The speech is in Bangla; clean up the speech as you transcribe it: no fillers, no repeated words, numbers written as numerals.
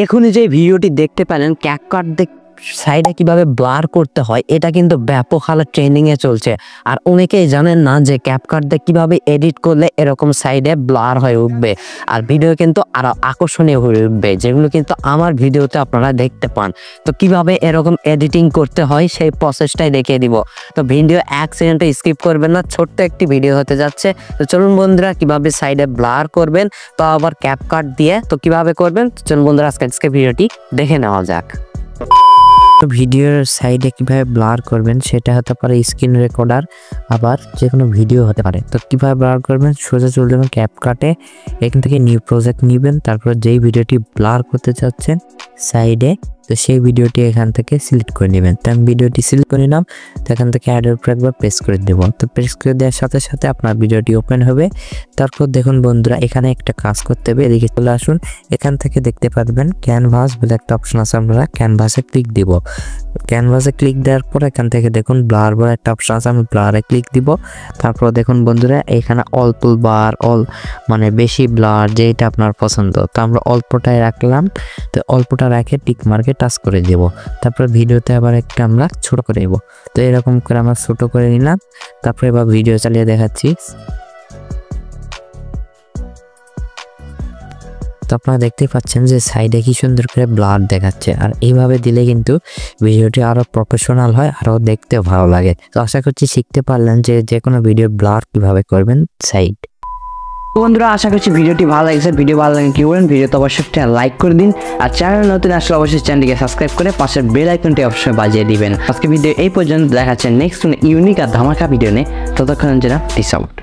এখনই যে ভিডিওটি দেখতে পেলেন ক্যাপকাট সাইডে কিভাবে ব্লার করতে হয়, এটা কিন্তু ব্যাপক হালে ট্রেন্ডিংয়ে চলছে। আর অনেকেই জানেন না যে ক্যাপকাট দিয়ে কিভাবে এডিট করলে এরকম সাইডে ব্লার হয়ে উঠবে আর ভিডিও কিন্তু আরো আকর্ষণীয় হয়ে উঠবে, যেগুলো কিন্তু আমার ভিডিওতে আপনারা দেখতে পান। তো কিভাবে এরকম এডিটিং করতে হয় সেই প্রসেসটাই দেখিয়ে দিব। তো ভিডিও 1 সেকেন্ডে স্কিপ করবেন না, ছোট্ট একটি ভিডিও হতে যাচ্ছে। তো চলুন বন্ধুরা কিভাবে সাইডে ব্লার করবেন, তো আবার ক্যাপকাট দিয়ে তো কিভাবে করবেন, চলুন বন্ধুরা আজকে ভিডিওটি দেখে নেওয়া যাক। তো ভিডিওর সাইডে কিভাবে ব্লার করবেন সেটা হতে পারে স্ক্রিন রেকর্ডার, আবার যে কোনো ভিডিও হতে পারে। তো কিভাবে ব্লার করবেন, সোজা চলে যাবেন ক্যাপকাটে, এখান থেকে নিউ প্রজেক্ট নেবেন, তারপর যেই ভিডিওটি ব্লার করতে চাচ্ছেন সাইডে, তো সেই ভিডিওটি এখান থেকে সিলেক্ট করে নেবেন। তো আমি ভিডিওটি সিলেক্ট করে নিলাম, তো এখান থেকে অ্যাডের উপর একবার প্রেস করে দেব। তো প্রেস করে দেওয়ার সাথে সাথে আপনার ভিডিওটি ওপেন হবে। তারপর দেখুন বন্ধুরা এখানে একটা কাজ করতে হবে, এদিকে চলে আসুন, এখান থেকে দেখতে পারবেন ক্যানভাস বলে একটা অপশন আছে, আমরা ক্যানভাসে ক্লিক দিব। ক্যানভাসে ক্লিক দেওয়ার পর এখান থেকে দেখুন ব্লার বলে একটা অপশন আছে, আমি ব্লারে ক্লিক দিব। তারপর দেখুন বন্ধুরা এখানে অল্প ব্লার মানে বেশি ব্লার যেটা আপনার পছন্দ, তো আমরা অল্পটাই রাখলাম। তো অল্পটা রেখে টিক মার্কে টাচ করে দেব। তারপর ভিডিওতে আবার একটা আমরা ছোট করে দেব। তো এরকম করে আমরা ছোট করে নিলাম। তারপরে এবার ভিডিও চালিয়ে দেখাচ্ছি। তো আপনারা দেখতেই পাচ্ছেন যে সাইডে কি সুন্দর করে ব্লার দেখাচ্ছে, আর এইভাবে দিলে কিন্তু ভিডিওটি আরো প্রফেশনাল হয়, আরো দেখতে ভালো লাগে। তো আশা করছি শিখতে পারলেন যে কোনো ভিডিও ব্লার কিভাবে করবেন সাইড। বন্ধুরা আশা করছি ভিডিওটি ভালো লাগছে। ভিডিও ভালো লাগে কি করবেন, ভিডিওতে অবশ্যই একটা লাইক করে দিন, আর চ্যানেল নতুন আসলে অবশ্যই চ্যানেলটিকে সাবস্ক্রাইব করে পাশের বেল আইকনটি অবশ্যই বাজিয়ে দিবেন। আজকে ভিডিও এই পর্যন্ত, দেখাচ্ছে নেক্সট ইউনিক আর ধামাকা ভিডিও নিয়ে। ততক্ষণ যেন পিস আউট।